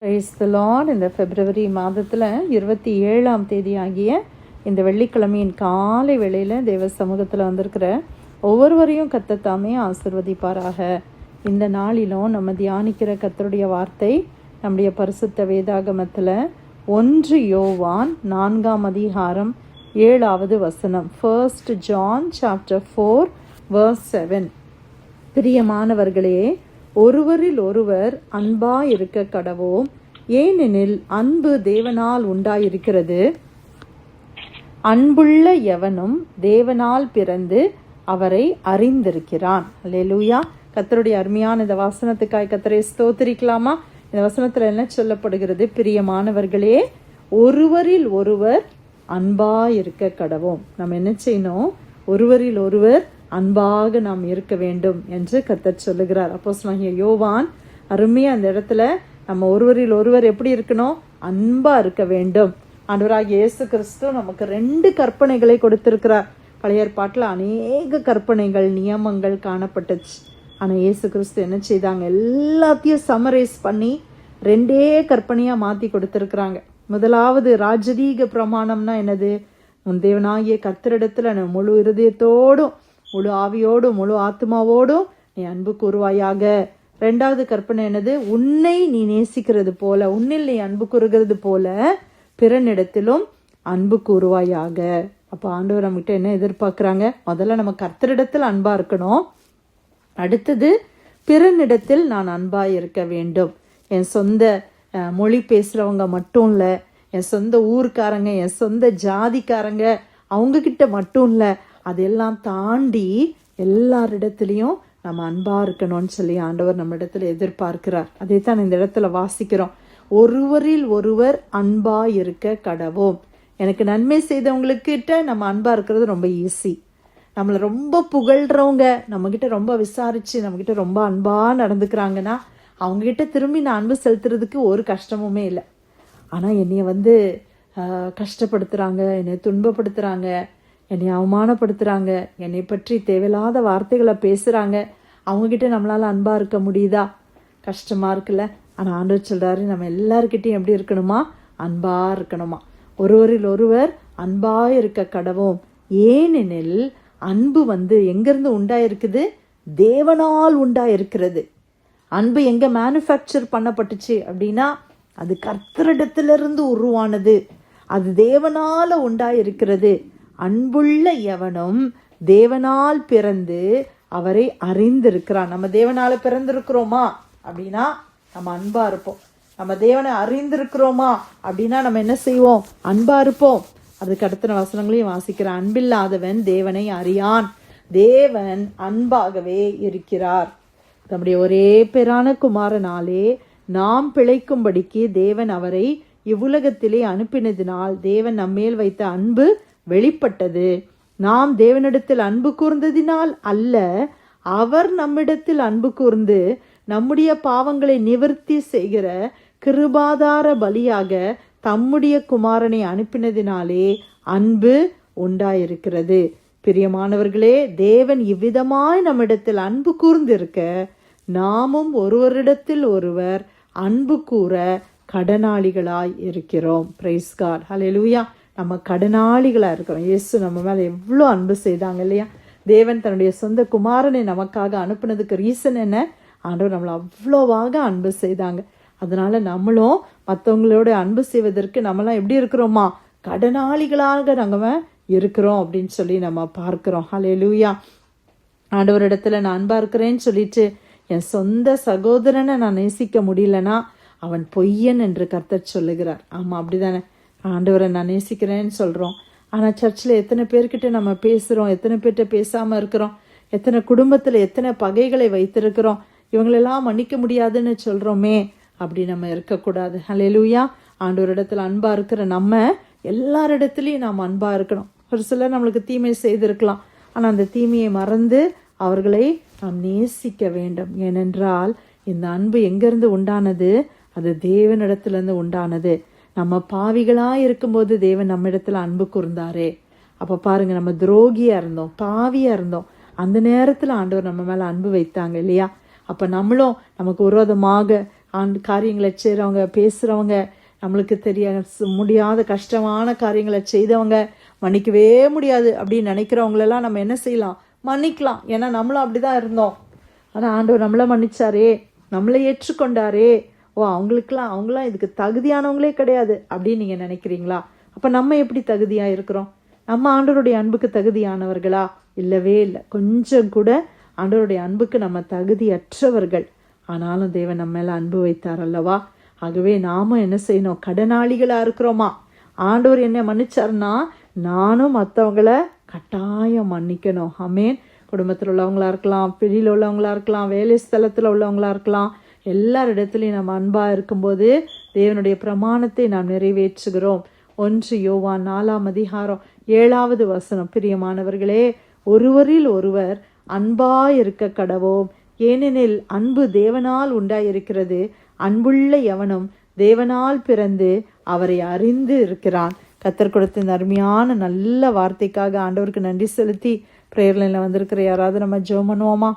Praise the Lord. இந்த பிப்ரவரி மாதத்தில் 27ஆம் தேதி ஆகிய இந்த வெள்ளிக்கிழமையின் காலை வேளையில் தேவ சமூகத்தில் வந்திருக்கிற ஒவ்வொருவரையும் கர்த்தர் தாமே ஆசிர்வதிப்பாராக. இந்த நாளிலும் நம்ம தியானிக்கிற கர்த்தருடைய வார்த்தை நம்முடைய பரிசுத்த வேதாகமத்தில் 1 யோவான் 4ஆம் அதிகாரம் 7வது வசனம். 1 John chapter 4 verse 7. பிரியமானவர்களே, ஒருவரில் ஒருவர் அன்பாய் இருக்க கடவோம், ஏனெனில் அன்பு தேவனால் உண்டாயிருக்கிறது. அன்புள்ள எவனும் தேவனால் பிறந்து அவரை அறிந்திருக்கிறான். அல்லேலூயா. கர்த்தருடைய அருமையான இந்த வசனத்துக்காய் கர்த்தரை ஸ்தோத்திரிக்கலாமா? இந்த வசனத்தில் என்ன சொல்லப்படுகிறது? பிரியமானவர்களே, ஒருவரில் ஒருவர் அன்பாய் இருக்க கடவோம். நம்ம என்ன செய்யணும்? ஒருவரில் ஒருவர் அன்பாக நாம் இருக்க வேண்டும் என்று கர்த்தர் சொல்லுகிறார். அப்போஸ்தலனாகிய யோவான் அருமையா அந்த இடத்துல நம்ம ஒருவரில் ஒருவர் எப்படி இருக்கணும்? அன்பா இருக்க வேண்டும். ஆண்டவராகிய இயேசு கிறிஸ்து நமக்கு 2 கற்பனைகளை கொடுத்திருக்கிறார். பழைய ஏற்பாட்டில் அநேக கற்பனைகள் நியமங்கள் காணப்பட்டுச்சு. ஆனால் இயேசு கிறிஸ்து என்ன செய்தாங்க? எல்லாத்தையும் சமரைஸ் பண்ணி 2 கற்பனையாக மாற்றி கொடுத்துருக்குறாங்க. முதலாவது ராஜரீக பிரமாணம்னா என்னது? உன் தேவனாகிய கர்த்தரிடத்துல முழு இருதயத்தோடும் முழு ஆவியோடும் முழு ஆத்மாவோடும் நீ அன்பு கூறுவாயாக. 2வது கற்பனை என்னது? உன்னை நீ நேசிக்கிறது போல, உன்னில் நீ அன்பு கூறுகிறது போல பிறனிடத்திலும் அன்பு கூறுவாயாக. அப்போ ஆண்டவர் நம்மகிட்ட என்ன எதிர்பார்க்குறாங்க? முதல்ல நம்ம கர்த்தரிடத்தில் அன்பா இருக்கணும். அடுத்தது பிறனிடத்தில் நான் அன்பாய் இருக்க வேண்டும். என் சொந்த மொழி பேசுகிறவங்க மட்டும் இல்லை, என் சொந்த ஊர்க்காரங்க, என் சொந்த ஜாதிக்காரங்க, அவங்கக்கிட்ட மட்டும் இல்லை, அதெல்லாம் தாண்டி எல்லாரிடத்துலையும் நம்ம அன்பாக இருக்கணும்னு சொல்லி ஆண்டவர் நம்ம இடத்துல எதிர்பார்க்கிறார். அதே தான் இந்த இடத்துல வாசிக்கிறோம். ஒருவரில் ஒருவர் அன்பாக இருக்க கடவோம். எனக்கு நன்மை செய்தவங்களுக்கிட்ட நம்ம அன்பாக இருக்கிறது ரொம்ப ஈஸி. நம்மளை ரொம்ப புகழ்கிறவங்க, நம்மக்கிட்ட ரொம்ப விசாரித்து நம்மக்கிட்ட ரொம்ப அன்பாக நடந்துக்கிறாங்கன்னா அவங்ககிட்ட திரும்பி நான் அன்பு செலுத்துறதுக்கு ஒரு கஷ்டமுமே இல்லை. ஆனால் என்னைய கஷ்டப்படுத்துகிறாங்க, என்னை துன்பப்படுத்துகிறாங்க, என்னை அவமானப்படுத்துகிறாங்க, என்னை பற்றி தேவையில்லாத வார்த்தைகளை பேசுகிறாங்க, அவங்கக்கிட்ட நம்மளால் அன்பாக இருக்க முடியுதா? கஷ்டமாக இருக்குல்ல. ஆனால் ஆண்டவர் சொல்கிறாரு, நம்ம எல்லாருக்கிட்டையும் எப்படி இருக்கணுமா? அன்பாக இருக்கணுமா. ஒருவரில் ஒருவர் அன்பாக இருக்க கடவோம், ஏனெனில் அன்பு எங்கேருந்து உண்டாயிருக்குது? தேவனால் உண்டாயிருக்கிறது. அன்பு எங்கே மேனுஃபேக்சர் பண்ணப்பட்டுச்சு அப்படின்னா அது கர்த்தரிடத்திலிருந்து உருவானது, அது தேவனால் உண்டாயிருக்கிறது. அன்புள்ள எவனும் தேவனால் பிறந்து அவரை அறிந்திருக்கிறான். நம்ம தேவனால பிறந்திருக்கிறோமா அப்படின்னா நம்ம அன்பா இருப்போம். நம்ம தேவனை அறிந்திருக்கிறோமா அப்படின்னா நம்ம என்ன செய்வோம்? அன்பா இருப்போம். அதுக்கு அடுத்த வசனங்களையும் வாசிக்கிறான். அன்பில்லாதவன் தேவனை அறியான், தேவன் அன்பாகவே இருக்கிறார். நம்முடைய ஒரே பேரான குமாரனாலே நாம் பிழைக்கும்படிக்கு தேவன் அவரை இவ்வுலகத்திலே அனுப்பினதினால் தேவன் நம்மேல் வைத்த அன்பு வெளிப்பட்டது. நாம் தேவனிடத்தில் அன்பு கூர்ந்ததினால் அல்ல, அவர் நம்மிடத்தில் அன்பு கூர்ந்து நம்முடைய பாவங்களை நிவர்த்தி செய்கிற கிருபாதார பலியாக தம்முடைய குமாரனை அனுப்பினதினாலே அன்பு உண்டாயிருக்கிறது. பிரியமானவர்களே, தேவன் இவ்விதமாய் நம்மிடத்தில் அன்பு கூர்ந்திருக்க நாமும் ஒருவரிடத்தில் ஒருவர் அன்பு கூற கடனாளிகளாய் இருக்கிறோம். Praise God. ஹல்லேலூயா. நம்ம கடனாளிகளாக இருக்கிறோம். இயேசு நம்ம மேலே எவ்வளோ அன்பு செய்தாங்க இல்லையா? தேவன் தன்னுடைய சொந்த குமாரனை நமக்காக அனுப்புனதுக்கு ரீசன் என்ன? ஆண்டவர் நம்மளை அவ்வளோவாக அன்பு செய்தாங்க. அதனால நம்மளும் மற்றவங்களோட அன்பு செய்வதற்கு நம்மளாம் எப்படி இருக்கிறோமா? கடனாளிகளாக நாங்கள் இருக்கிறோம் அப்படின்னு சொல்லி நம்ம பார்க்கிறோம். ஹல்லேலூயா. ஆண்டவரிடத்துல நான் அன்பா இருக்கிறேன்னு சொல்லிட்டு என் சொந்த சகோதரனை நான் நேசிக்க முடியலன்னா அவன் பொய்யன் என்று கர்த்தர் சொல்லுகிறார். ஆமாம், அப்படிதானே? ஆண்டவரை நான் நேசிக்கிறேன்னு சொல்கிறோம், ஆனால் சர்ச்சில் எத்தனை பேர்கிட்ட நம்ம பேசுகிறோம், எத்தனை பேர்கிட்ட பேசாமல் இருக்கிறோம், எத்தனை குடும்பத்தில் எத்தனை பகைகளை வைத்திருக்கிறோம், இவங்களெல்லாம் மன்னிக்க முடியாதுன்னு சொல்கிறோமே. அப்படி நம்ம இருக்கக்கூடாது. ஹல்லேலூயா. ஆண்டவரிடத்தில் அன்பாக இருக்கிற நம்ம எல்லாரிடத்துலையும் நாம் அன்பாக இருக்கணும். ஒரு சிலர் நம்மளுக்கு தீமை செய்திருக்கலாம், ஆனால் அந்த தீமையை மறந்து அவர்களை நாம் நேசிக்க வேண்டும். ஏனென்றால் இந்த அன்பு எங்கேருந்து உண்டானது? அது தேவனிடத்திலிருந்து உண்டானது. நம்ம பாவிகளாக இருக்கும்போது தேவன் நம்ம இடத்துல அன்பு கூர்ந்தாரே. அப்போ பாருங்க, நம்ம துரோகியாக இருந்தோம், பாவியாக இருந்தோம், அந்த நேரத்தில் ஆண்டவர் நம்ம மேலே அன்பு வைத்தாங்க இல்லையா? அப்போ நம்மளும் நமக்கு விரோதமாக காரியங்களை செய்கிறவங்க, பேசுகிறவங்க, நம்மளுக்கு முடியாத கஷ்டமான காரியங்களை செய்தவங்க, மன்னிக்கவே முடியாது அப்படின்னு நினைக்கிறவங்களெல்லாம் நம்ம என்ன செய்யலாம்? மன்னிக்கலாம். ஏன்னா நம்மளும் அப்படிதான் இருந்தோம். ஆனால் ஆண்டவர் நம்மளை மன்னிச்சாரே, நம்மளை ஏற்றுக்கொண்டாரே. அவங்களாம் இதுக்கு தகுதியானவங்களே கிடையாது அப்படின்னு நீங்கள் நினைக்கிறீங்களா? அப்போ நம்ம எப்படி தகுதியாக இருக்கிறோம்? நம்ம ஆண்டவருடைய அன்புக்கு தகுதியானவர்களா? இல்லவே இல்லை. கொஞ்சம் கூட ஆண்டவருடைய அன்புக்கு நம்ம தகுதியற்றவர்கள். ஆனாலும் தேவன் நம்ம மேலே அன்பு வைத்தார் அல்லவா? ஆகவே நாம என்ன செய்யணும்? கடனாளிகளாக இருக்கிறோமா? ஆண்டவர் என்ன மன்னிச்சாருன்னா நானும் மற்றவங்கள கட்டாயம் மன்னிக்கணும். ஆமேன். குடும்பத்தில் உள்ளவங்களா இருக்கலாம், வெளியில் உள்ளவங்களா இருக்கலாம், வேலை ஸ்தலத்தில் உள்ளவங்களா இருக்கலாம், எல்லாரிடத்துலையும் நம்ம அன்பாக இருக்கும்போது தேவனுடைய பிரமாணத்தை நாம் நிறைவேற்றுகிறோம். 1 யோவான் 4:7 பிரியமானவர்களே, ஒருவரில் ஒருவர் அன்பாயிருக்க கடவோம், ஏனெனில் அன்பு தேவனால் உண்டாயிருக்கிறது. அன்புள்ள எவனும் தேவனால் பிறந்து அவரை அறிந்து இருக்கிறான். கர்த்தர் கொடுத்த இந்த அருமையான நல்ல வார்த்தைக்காக ஆண்டவருக்கு நன்றி செலுத்தி பிரேயர்லைனில் வந்திருக்கிற யாராவது நம்ம ஜெபம் பண்ணுவோமா?